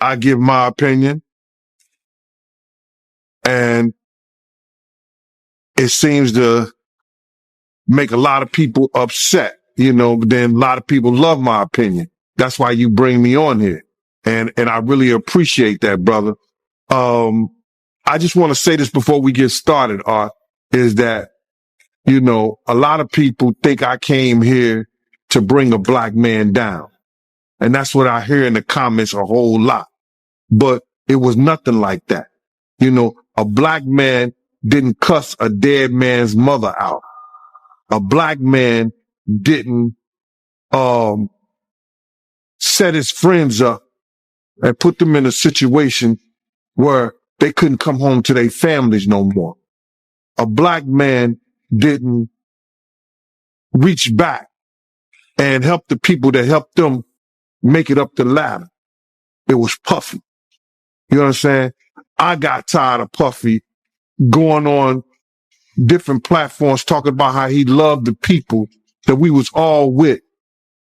I give my opinion, and it seems to make a lot of people upset, but then a lot of people love my opinion. That's why you bring me on here. And I really appreciate that, brother. I just want to say this before we get started, Art, is that, a lot of people think I came here to bring a black man down. And that's what I hear in the comments a whole lot. But it was nothing like that. A black man didn't cuss a dead man's mother out. A black man didn't set his friends up and put them in a situation where they couldn't come home to their families no more. A black man didn't reach back and help the people that helped them make it up the ladder. It was Puffy. You know what I'm saying? I got tired of Puffy going on different platforms talking about how he loved the people that we was all with,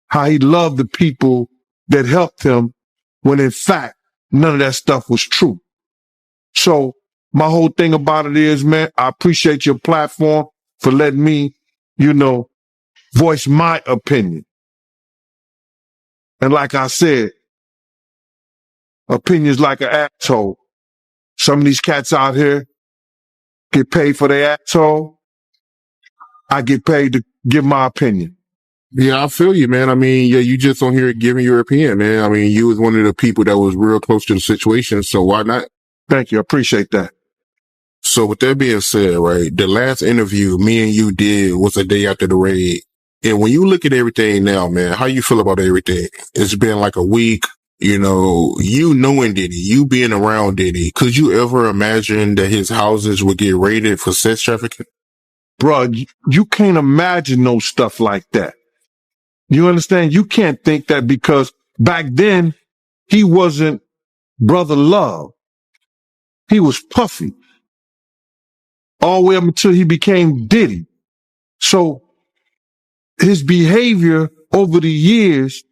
how he loved the people that helped him, when in fact, none of that stuff was true. So my whole thing about it is, man, I appreciate your platform for letting me, voice my opinion. And like I said, opinions like an asshole. Some of these cats out here get paid for their asshole. I get paid to give my opinion. Yeah, I feel you, man. I mean, yeah, you just on here giving your opinion, man. I mean, you was one of the people that was real close to the situation, so why not? Thank you. I appreciate that. So with that being said, right, the last interview me and you did was a day after the raid. And when you look at everything now, man, how you feel about everything? It's been like a week, knowing Diddy, you being around Diddy. Could you ever imagine that his houses would get raided for sex trafficking? Bro, you can't imagine no stuff like that. You understand? You can't think that, because back then he wasn't Brother Love. He was Puffy. All the way up until he became Diddy. So his behavior over the years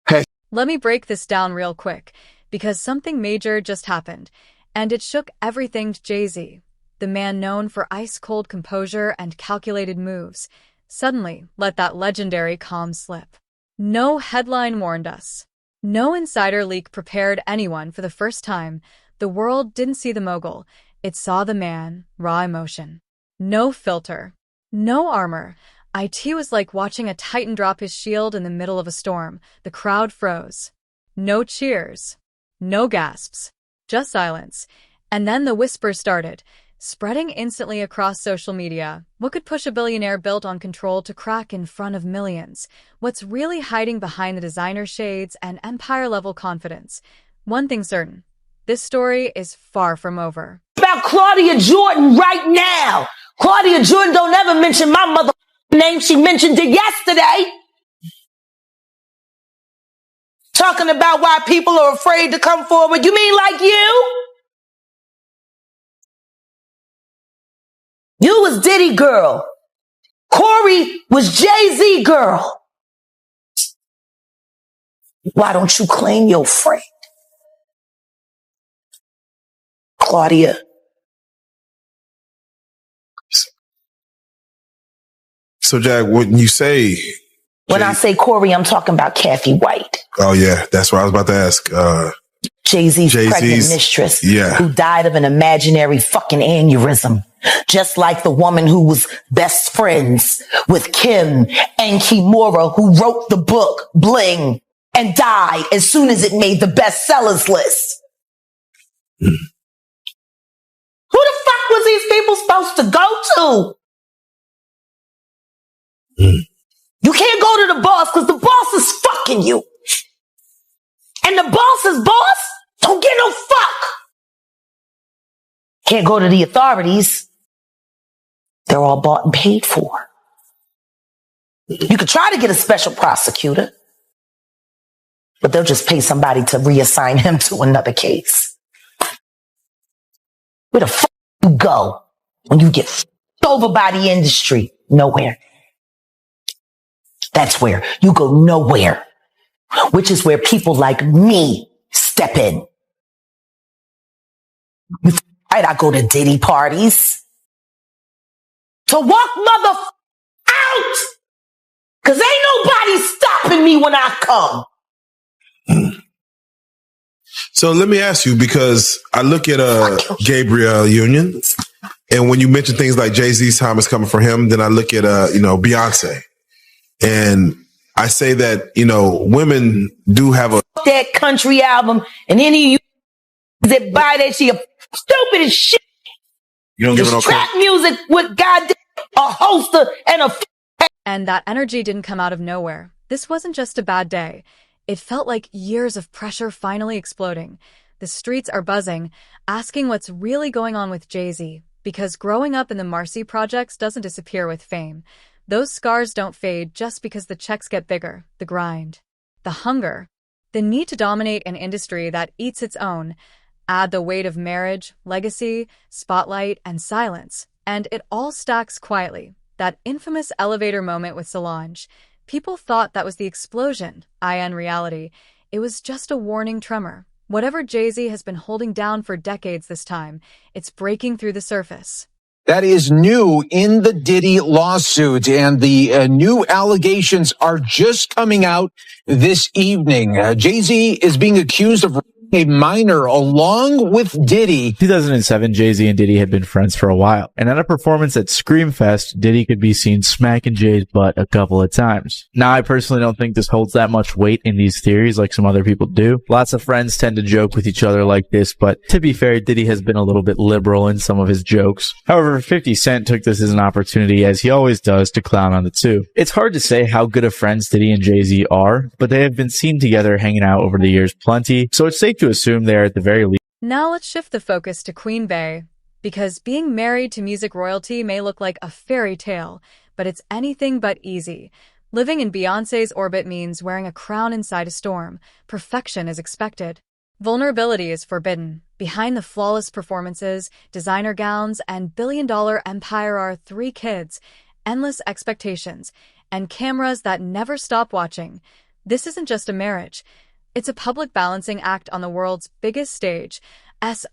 has... Let me break this down real quick, because something major just happened, and it shook everything to Jay-Z, the man known for ice-cold composure and calculated moves. Suddenly let that legendary calm slip. No headline warned us. No insider leak prepared anyone for the first time. The world didn't see the mogul. It saw the man, raw emotion. No filter. No armor. IT was like watching a titan drop his shield in the middle of a storm. The crowd froze. No cheers. No gasps. Just silence. And then the whispers started, spreading instantly across social media. What could push a billionaire built on control to crack in front of millions? What's really hiding behind the designer shades and empire-level confidence? One thing's certain. This story is far from over. About Claudia Jordan right now. Claudia Jordan don't ever mention my mother name. She mentioned it yesterday. Talking about why people are afraid to come forward. You mean like you? You was Diddy girl. Corey was Jay-Z girl. Why don't you claim your friend? Claudia. So, Jack, when you say... When I say Corey, I'm talking about Kathy White. Oh, yeah. That's what I was about to ask. Jay-Z's pregnant mistress, who died of an imaginary fucking aneurysm. Just like the woman who was best friends with Kim and Kimura, who wrote the book Bling and died as soon as it made the bestsellers list. Who the fuck was these people supposed to go to? You can't go to the boss because the boss is fucking you. And the boss's boss don't get no fuck. Can't go to the authorities. They're all bought and paid for. You could try to get a special prosecutor, but they'll just pay somebody to reassign him to another case. Where the fuck you go when you get f***ed over by the industry? Nowhere. That's where you go, nowhere. Which is where people like me step in. Right, I go to Diddy parties to walk mother out, cause ain't nobody stopping me when I come. So let me ask you, because I look at Gabriel Union, and when you mention things like Jay-Z's time is coming for him, then I look at Beyonce, and I say that women do have that country album, and any of you that buy that shit, stupid as shit. You don't give it no trap music with goddamn a holster and a. And that energy didn't come out of nowhere. This wasn't just a bad day. It felt like years of pressure finally exploding. The streets are buzzing, asking what's really going on with Jay-Z, because growing up in the Marcy projects doesn't disappear with fame. Those scars don't fade just because the checks get bigger. The grind, the hunger, the need to dominate an industry that eats its own. Add the weight of marriage, legacy, spotlight, and silence, and it all stacks quietly. That infamous elevator moment with Solange. People thought that was the explosion. In reality, it was just a warning tremor. Whatever Jay-Z has been holding down for decades this time, it's breaking through the surface. That is new in the Diddy lawsuit, and the new allegations are just coming out this evening. Jay-Z is being accused of a minor along with Diddy. 2007, Jay-Z and Diddy had been friends for a while, and at a performance at Screamfest, Diddy could be seen smacking Jay's butt a couple of times. Now, I personally don't think this holds that much weight in these theories like some other people do. Lots of friends tend to joke with each other like this, but to be fair, Diddy has been a little bit liberal in some of his jokes. However, 50 Cent took this as an opportunity, as he always does, to clown on the two. It's hard to say how good of friends Diddy and Jay-Z are, but they have been seen together hanging out over the years plenty, so it's safe to assume they're at the very least. Now let's shift the focus to Queen Bey, because being married to music royalty may look like a fairy tale, but it's anything but easy. Living in Beyoncé's orbit means wearing a crown inside a storm. Perfection is expected. Vulnerability is forbidden. Behind the flawless performances, designer gowns, and billion-dollar empire are 3 kids, endless expectations, and cameras that never stop watching. This isn't just a marriage. It's a public balancing act on the world's biggest stage.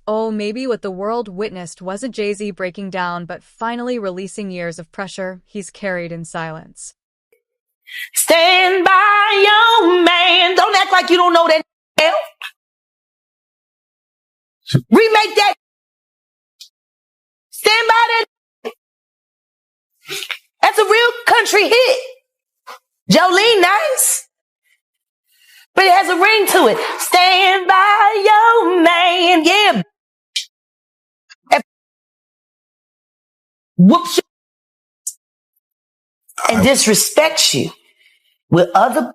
Maybe what the world witnessed wasn't Jay-Z breaking down, but finally releasing years of pressure he's carried in silence. Stand by your man. Don't act like you don't know that. Remake that. Stand by that. That's a real country hit. Jolene, nice. But it has a ring to it. Stand by your man. Yeah. Whoops you and disrespects you with other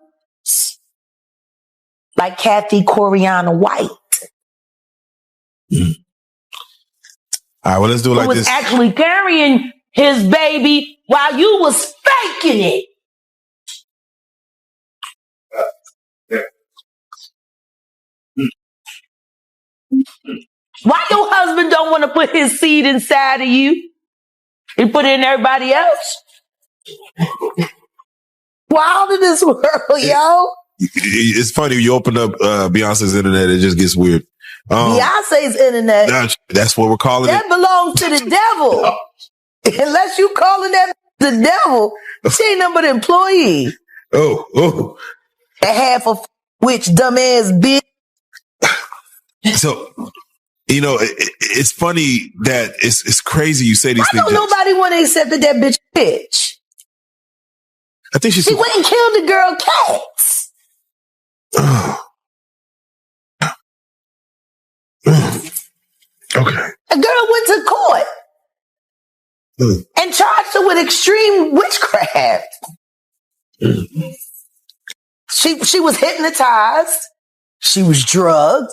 like Kathy Coriana White. All right, well, let's do it like this. Who was actually carrying his baby while you was faking it. Why your husband don't want to put his seed inside of you? He put it in everybody else? Wild in this world, yo. It's funny, you open up Beyonce's internet, it just gets weird. Beyonce's internet. That's what we're calling that it. That belongs to the devil. Unless you calling that the devil, she ain't nothing but an employee. Oh. A half of which dumbass bitch. So, it's funny that it's crazy you say these things. I know nobody want to accept that bitch bitch. I think she went and killed the girl Cats. Okay. A girl went to court and charged her with extreme witchcraft. She was hypnotized. She was drugged.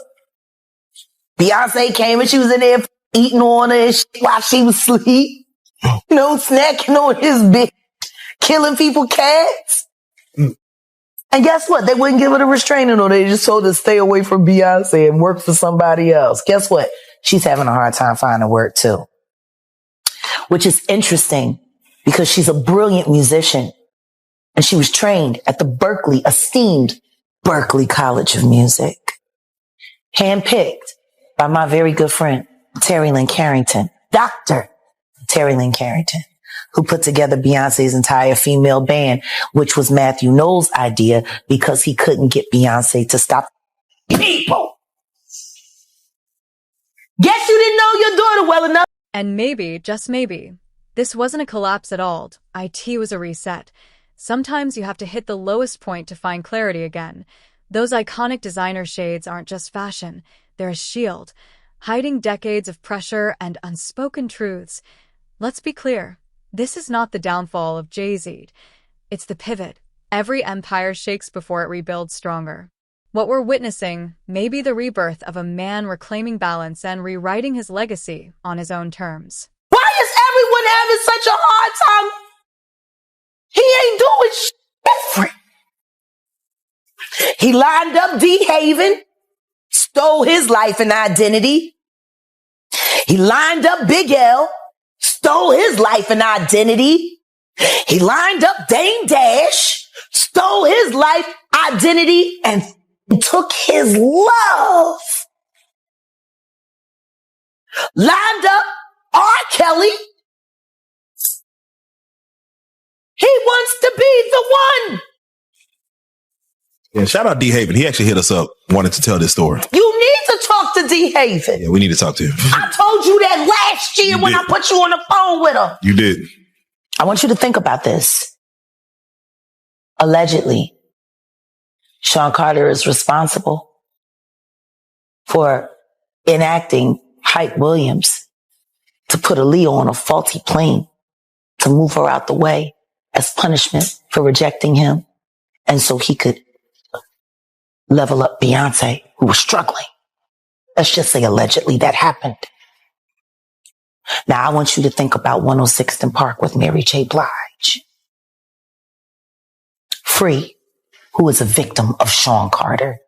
Beyonce came and she was in there eating on her and while she was asleep. Snacking on his bitch, killing people, cats. And guess what? They wouldn't give her a restraining order. They just told her to stay away from Beyonce and work for somebody else. Guess what? She's having a hard time finding work too. Which is interesting because she's a brilliant musician. And she was trained at the esteemed Berklee College of Music. handpicked by my very good friend, Terry Lynn Carrington, Dr. Terry Lynn Carrington, who put together Beyonce's entire female band, which was Matthew Knowles' idea because he couldn't get Beyonce to stop people. Guess you didn't know your daughter well enough. And maybe, just maybe, this wasn't a collapse at all. IT was a reset. Sometimes you have to hit the lowest point to find clarity again. Those iconic designer shades aren't just fashion. They're a shield, hiding decades of pressure and unspoken truths. Let's be clear. This is not the downfall of Jay-Z. It's the pivot. Every empire shakes before it rebuilds stronger. What we're witnessing may be the rebirth of a man reclaiming balance and rewriting his legacy on his own terms. Why is everyone having such a hard time? He ain't doing shit different. He lined up D. Haven, stole his life and identity. He lined up Big L, stole his life and identity. He lined up Dame Dash, stole his life, identity, and took his love. Lined up R. Kelly. He wants to be the one. Yeah, shout out D. Haven. He actually hit us up, wanted to tell this story. You need to talk to D. Haven. Yeah, we need to talk to him. I told you that last year when I put you on the phone with him. You did. I want you to think about this. Allegedly, Sean Carter is responsible for enacting Hype Williams to put Aaliyah on a faulty plane to move her out the way as punishment for rejecting him. And so he could level up Beyonce, who was struggling. Let's just say allegedly that happened. Now I want you to think about 106th and Park with Mary J. Blige. Free, who is a victim of Sean Carter.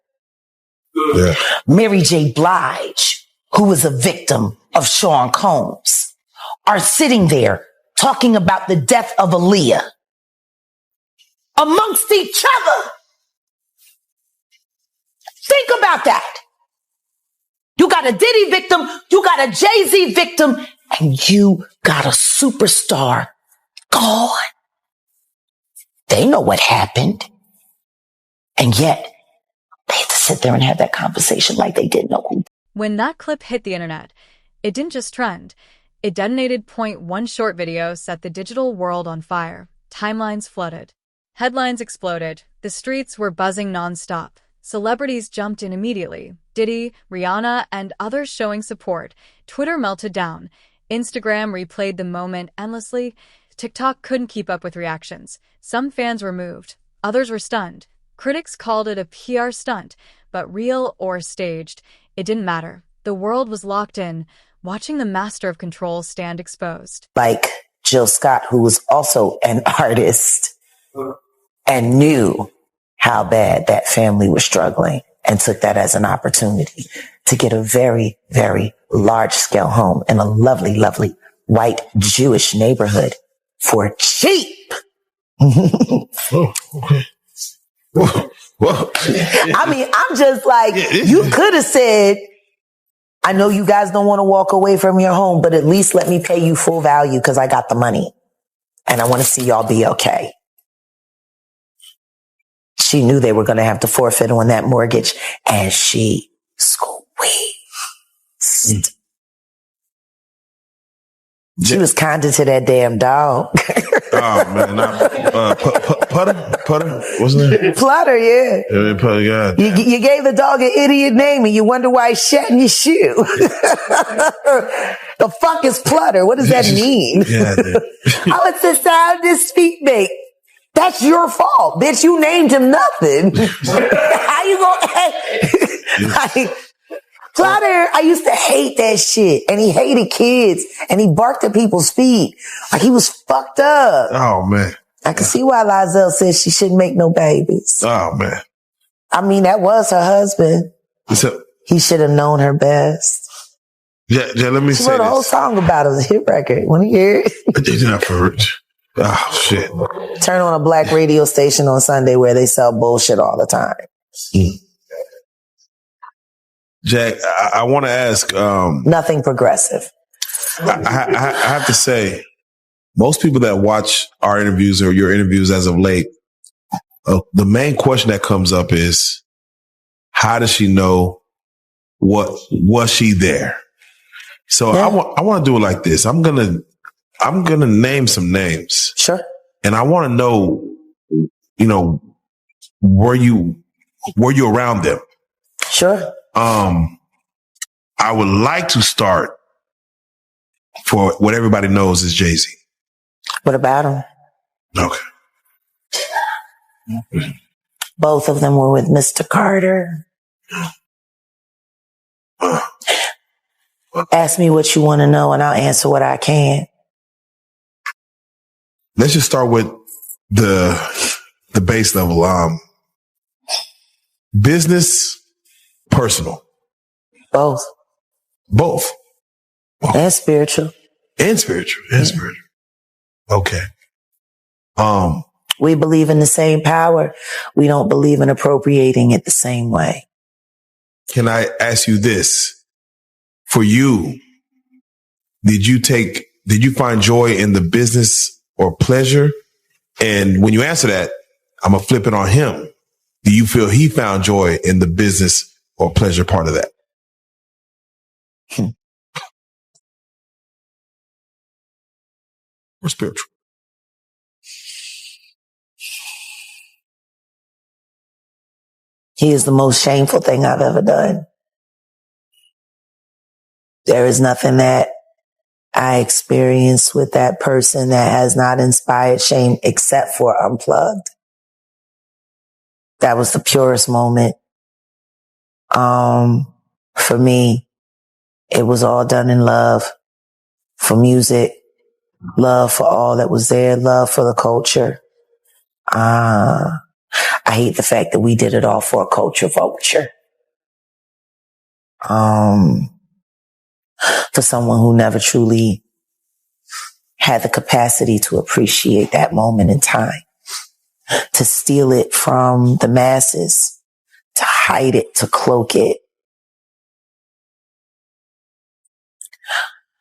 Yeah. Mary J. Blige, who is a victim of Sean Combs, are sitting there talking about the death of Aaliyah amongst each other. Think about that. You got a Diddy victim, you got a Jay-Z victim, and you got a superstar gone. They know what happened. And yet, they had to sit there and have that conversation like they didn't know who. When that clip hit the internet, it didn't just trend. It detonated. One short video set the digital world on fire. Timelines flooded. Headlines exploded. The streets were buzzing nonstop. Celebrities jumped in immediately. Diddy, Rihanna, and others showing support. Twitter melted down. Instagram replayed the moment endlessly. TikTok couldn't keep up with reactions. Some fans were moved. Others were stunned. Critics called it a PR stunt, but real or staged, it didn't matter. The world was locked in, watching the master of control stand exposed. Like Jill Scott, who was also an artist and knew how bad that family was struggling and took that as an opportunity to get a very, very large-scale home in a lovely, lovely white Jewish neighborhood for cheap. Oh, okay. Whoa. I mean, I'm just like, you could have said, I know you guys don't want to walk away from your home, but at least let me pay you full value because I got the money and I want to see y'all be okay. She knew they were going to have to forfeit on that mortgage and she squeezed. She was kinder to that damn dog. Oh, man. Putter? What's his name? Flutter, yeah. Putter, yeah. You gave the dog an idiot name and you wonder why he's shedding your shoe. The fuck is Plutter? What does that mean? Yeah, How it's the sound his feet make? That's your fault, bitch. You named him nothing. How you gonna... Flutter, I used to hate that shit. And he hated kids. And he barked at people's feet. Like he was fucked up. Oh, man. I can see why Lizelle says she shouldn't make no babies. Oh, man. I mean, that was her husband. He should have known her best. Yeah, let me say She wrote a whole song about it. It was a hit record. Want to hear it? It's not for rich. Oh, shit. Turn on a black radio station on Sunday where they sell bullshit all the time. Jack, I want to ask. Nothing progressive. I have to say, most people that watch our interviews or your interviews as of late, the main question that comes up is, how does she know was she there? So yeah. I want to do it like this. I'm gonna name some names. Sure. And I want to know, were you around them? Sure. I would like to start for what everybody knows is Jay-Z. What about him? Okay. Both of them were with Mr. Carter. Ask me what you want to know and I'll answer what I can. Let's just start with the base level. Business, personal. Both. Both. And spiritual. And spiritual. And spiritual. Okay. We believe in the same power. We don't believe in appropriating it the same way. Can I ask you this? For you, did you find joy in the business or pleasure? And when you answer that, I'm going to flip it on him. Do you feel he found joy in the business or pleasure part of that? Or spiritual? He is the most shameful thing I've ever done. There is nothing that I experienced with that person that has not inspired shame except for Unplugged. That was the purest moment. For me, it was all done in love for music, love for all that was there, love for the culture. I hate the fact that we did it all for a culture vulture. For someone who never truly had the capacity to appreciate that moment in time, to steal it from the masses, to hide it, to cloak it.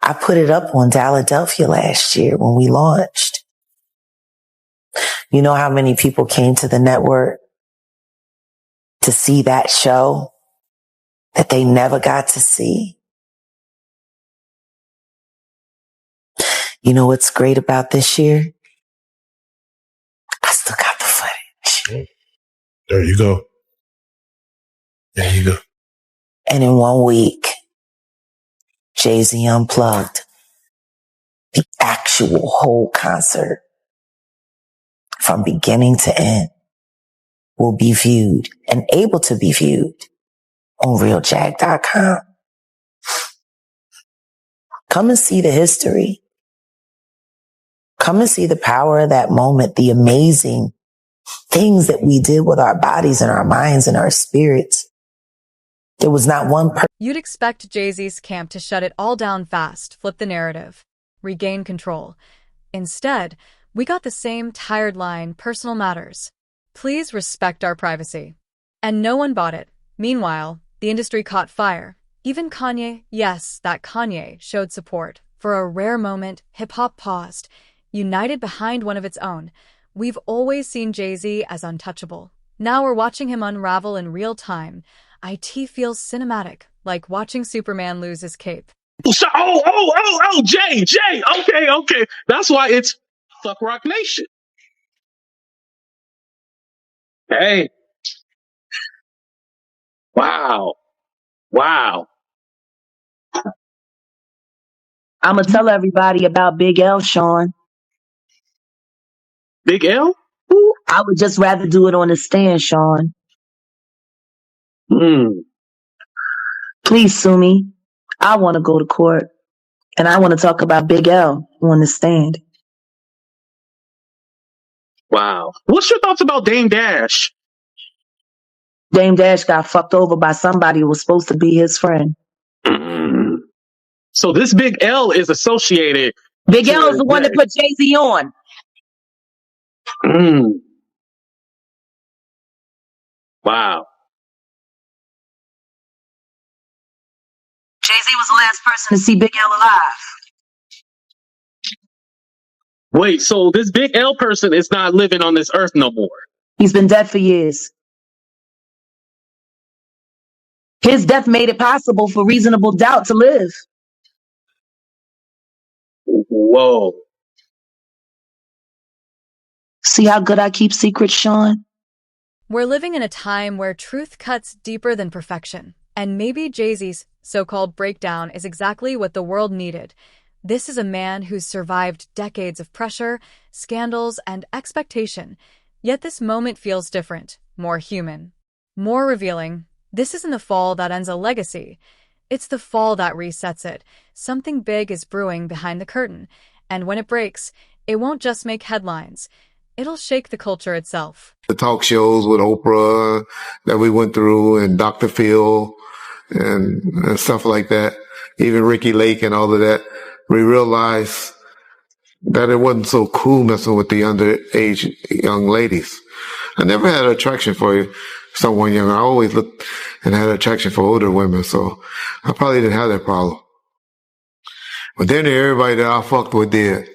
I put it up on Philadelphia last year when we launched. You know how many people came to the network to see that show that they never got to see? You know what's great about this year? I still got the footage. There you go. There you go. And in 1 week, Jay-Z Unplugged, the actual whole concert from beginning to end will be viewed and able to be viewed on realjack.com. Come and see the history. Come and see the power of that moment, the amazing things that we did with our bodies and our minds and our spirits. There was not one person. You'd expect Jay-Z's camp to shut it all down fast, flip the narrative, regain control. Instead, we got the same tired line, personal matters. Please respect our privacy. And no one bought it. Meanwhile, the industry caught fire. Even Kanye, yes, that Kanye, showed support. For a rare moment, hip-hop paused, united behind one of its own. We've always seen Jay-Z as untouchable. Now we're watching him unravel in real time. IT feels cinematic, like watching Superman lose his cape. Jay. Okay. That's why it's Fuck Rock Nation. Hey. Wow. I'm going to tell everybody about Big L, Sean. Big L? I would just rather do it on the stand, Sean. Please sue me. I want to go to court. And I want to talk about Big L on the stand. Wow. What's your thoughts about Dame Dash? Dame Dash got fucked over by somebody who was supposed to be his friend. So this Big L is associated. Big L is the one that put Jay-Z on. Wow. Jay-Z was the last person to see Big L alive. Wait, so this Big L person is not living on this earth no more? He's been dead for years. His death made it possible for reasonable doubt to live. Whoa. See how good I keep secrets, Sean? We're living in a time where truth cuts deeper than perfection. And maybe Jay-Z's so-called breakdown is exactly what the world needed. This is a man who's survived decades of pressure, scandals, and expectation. Yet this moment feels different, more human, more revealing. This isn't the fall that ends a legacy. It's the fall that resets it. Something big is brewing behind the curtain. And when it breaks, it won't just make headlines. It'll shake the culture itself. The talk shows with Oprah that we went through and Dr. Phil and stuff like that, even Ricky Lake and all of that, we realized that it wasn't so cool messing with the underage young ladies. I never had an attraction for someone younger. I always looked and had an attraction for older women, so I probably didn't have that problem. But then everybody that I fucked with did.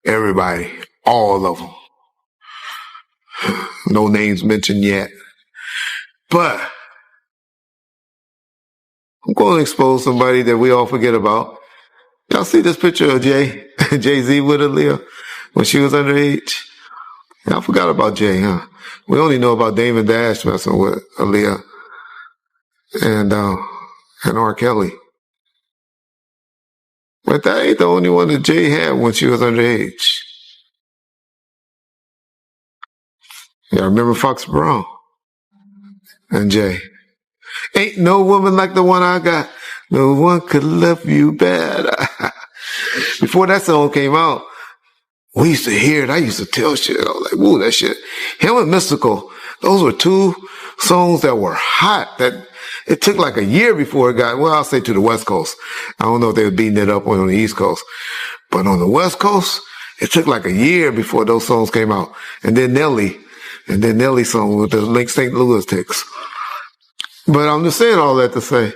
Everybody. All of them. No names mentioned yet. But I'm going to expose somebody that we all forget about. Y'all see this picture of Jay-Z with Aaliyah when she was underage? Y'all forgot about Jay, huh? We only know about Damon Dash messing with Aaliyah and R. Kelly. But that ain't the only one that Jay had when she was underage. Yeah, remember Fox Brown and Jay. Ain't no woman like the one I got. No one could love you better. Before that song came out, we used to hear it. I used to tell shit. I was like, woo, that shit. Him and Mystical, those were two songs that were hot. That it took like a year before it got, well, I'll say to the West Coast. I don't know if they were beating it up on the East Coast. But on the West Coast, it took like a year before those songs came out. And then Nelly's song with the Link St. Louis ticks. But I'm just saying all that to say,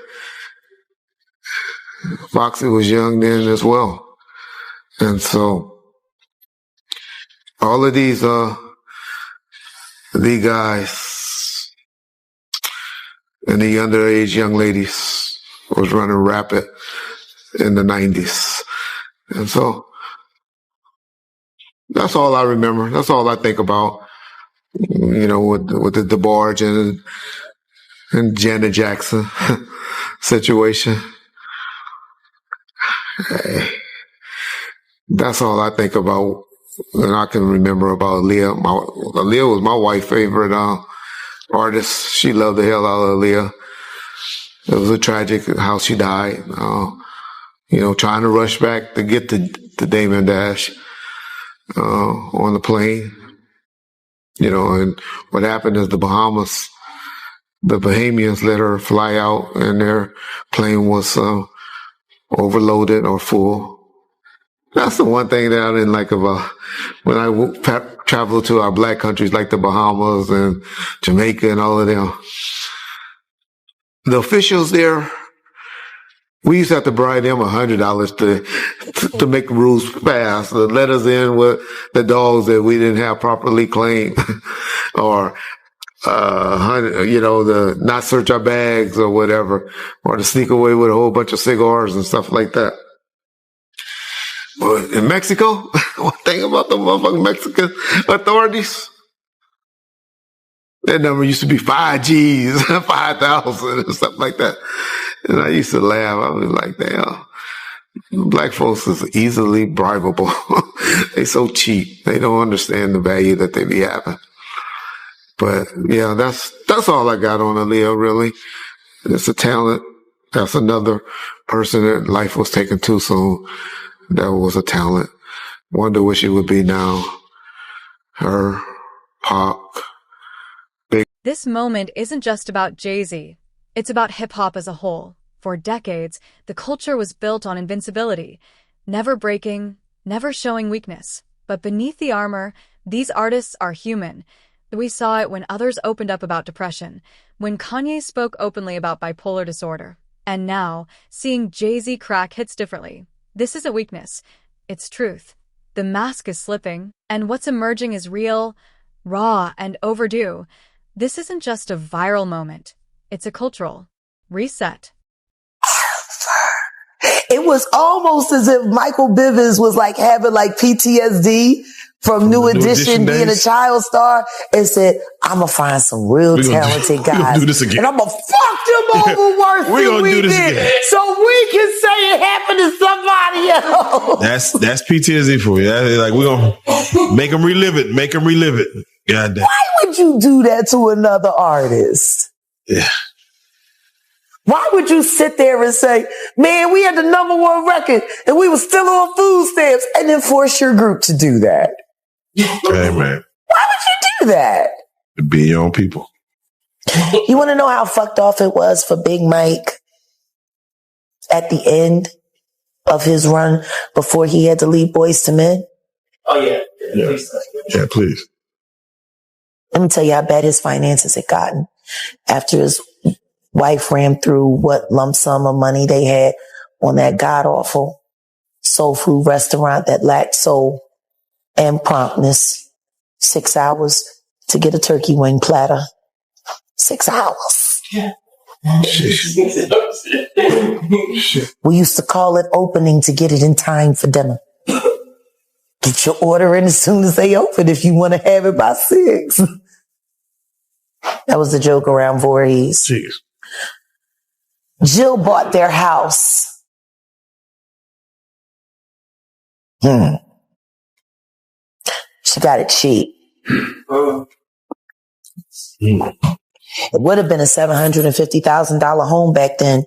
Foxy was young then as well. And so, all of these, the guys and the underage young ladies was running rapid in the 90s. And so, that's all I remember. That's all I think about, you know, with the DeBarge and Janet Jackson situation. Hey, that's all I think about, and I can remember about Aaliyah. Aaliyah was my wife's favorite artist. She loved the hell out of Aaliyah. It was a tragic how she died. You know, trying to rush back to get to Damon Dash on the plane. You know, and what happened is the Bahamians let her fly out, and their plane was overloaded or full. That's the one thing that I didn't like about when I traveled to our black countries like the Bahamas and Jamaica and all of them. The officials there, we used to have to bribe them $100 to make the rules pass, to let us in with the dogs that we didn't have properly claimed, or you know, the not search our bags or whatever, or to sneak away with a whole bunch of cigars and stuff like that. But in Mexico, one thing about the motherfucking Mexican authorities, that number used to be 5 G's, 5,000 and stuff like that. And I used to laugh. I was like, damn, black folks is easily bribable. They so cheap. They don't understand the value that they be having. But yeah, that's all I got on Aaliyah, really. It's a talent. That's another person that life was taken too soon. That was a talent. Wonder where she would be now. Her, Pac, Big. This moment isn't just about Jay-Z. It's about hip-hop as a whole. For decades, the culture was built on invincibility, never breaking, never showing weakness. But beneath the armor, these artists are human. We saw it when others opened up about depression, when Kanye spoke openly about bipolar disorder, And now, seeing Jay-Z crack hits differently. This isn't weakness. It's truth. The mask is slipping, and what's emerging is real, raw, and overdue. This isn't just a viral moment. It's a cultural reset. It was almost as if Michael Bivins was like having like PTSD from New Edition being a child star and said, I'm going to find some real talented guys. And I'm going to fuck them over worse than we did. So we can say it happened to somebody else. That's PTSD for you. Like, we're going to make them relive it. Make them relive it. God damn. Why would you do that to another artist? Yeah. Why would you sit there and say, man, we had the #1 record and we were still on food stamps, and then force your group to do that? Hey, man. Why would you do that? Be your own people. You want to know how fucked off it was for Big Mike at the end of his run before he had to leave Boyz II Men? Oh, yeah. Yeah, please. Let me tell you how bad his finances had gotten after his wife ran through what lump sum of money they had on that god-awful soul food restaurant that lacked soul and promptness. 6 hours to get a turkey wing platter. 6 hours. Yeah. We used to call it opening to get it in time for dinner. Get your order in as soon as they open if you want to have it by 6. That was the joke around Voorhees. Jeez. Jill bought their house. She got it cheap. It would have been a $750,000 home back then,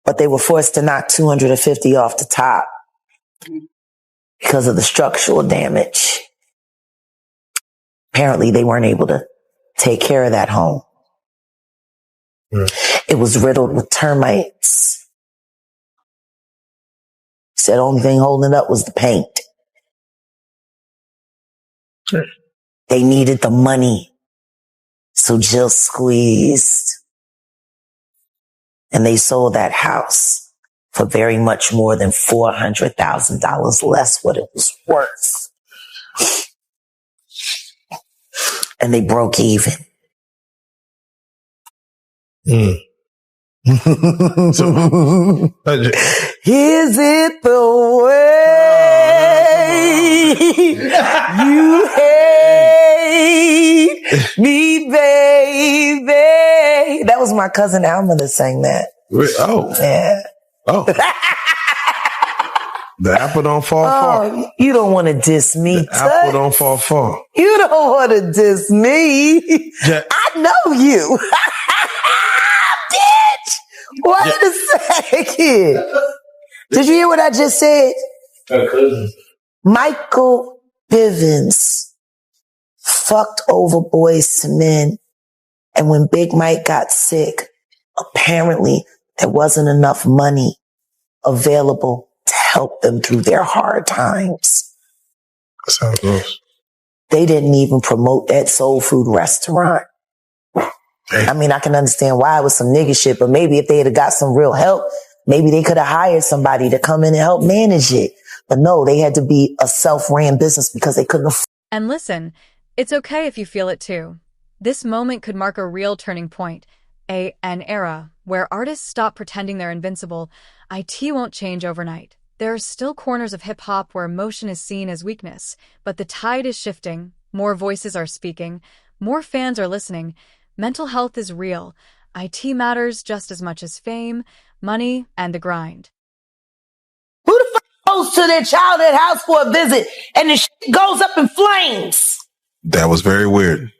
but they were forced to knock $250,000 off the top because of the structural damage. Apparently, they weren't able to take care of that home. It was riddled with termites. Said the only thing holding it up was the paint. They needed the money. So Jill squeezed. And they sold that house for very much more than $400,000 less what it was worth. And they broke even. So, is it the way you hate me, baby? That was my cousin Alma that sang that. Oh. Yeah. Oh. The apple don't fall far. You don't want to diss me. The apple don't fall far. You don't want to diss me. Yeah. I know you. Bitch. Wait a second. Did you hear what I just said? Michael Bivins fucked over Boyz II Men. And when Big Mike got sick, apparently there wasn't enough money available to help them through their hard times. That's how it goes. They didn't even promote that soul food restaurant. I mean, I can understand why it was some nigga shit, but maybe if they had got some real help, maybe they could have hired somebody to come in and help manage it. But no, they had to be a self-ran business because they couldn't afford. And listen, it's okay if you feel it too. This moment could mark a real turning point, an era where artists stop pretending they're invincible. IT won't change overnight. There are still corners of hip-hop where emotion is seen as weakness, but the tide is shifting, more voices are speaking, more fans are listening. Mental health is real. IT matters just as much as fame, money, and the grind. Who the fuck goes to their childhood house for a visit and the shit goes up in flames? That was very weird.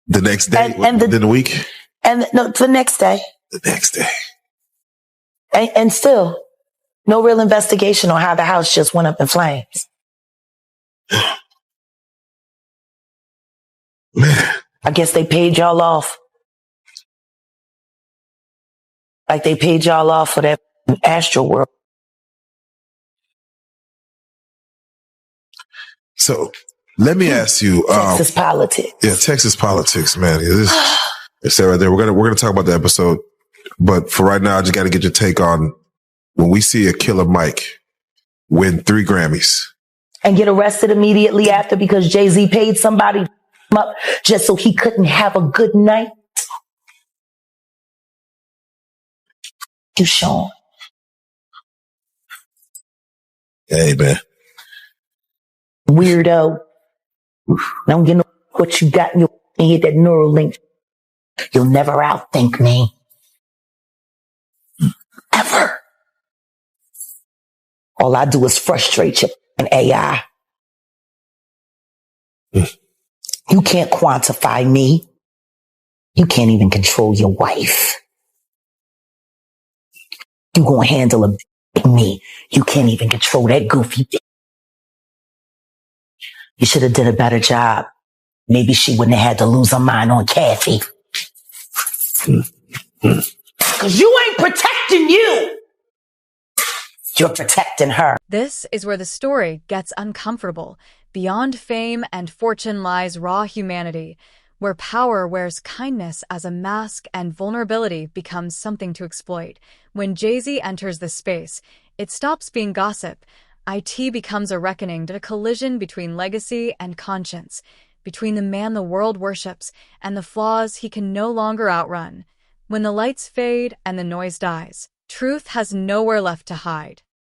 The next day, within the week? The next day. The next day. And still, no real investigation on how the house just went up in flames. Man. I guess they paid y'all off. Like they paid y'all off for that Astro World. So let me ask you. Texas politics. Yeah, Texas politics, man. It's that right there. We're gonna talk about the episode But for right now, I just got to get your take on when we see a Killer Mike win 3 Grammys. And get arrested immediately after because Jay-Z paid somebody up just so he couldn't have a good night. You, Sean. Hey, man. Weirdo. Don't get no what you got in your head, that neural link. You'll never outthink me. Ever. All I do is frustrate you and AI. You can't quantify me. You can't even control your wife. You gonna handle a like me. You can't even control that goofy thing. You should have done a better job. Maybe she wouldn't have had to lose her mind on Kathy. Because you ain't protecting you. You're protecting her. This is where the story gets uncomfortable. Beyond fame and fortune lies raw humanity, where power wears kindness as a mask and vulnerability becomes something to exploit. When Jay-Z enters the space, it stops being gossip. IT becomes a reckoning, a collision between legacy and conscience, between the man the world worships and the flaws he can no longer outrun. When the lights fade and the noise dies, truth has nowhere left to hide.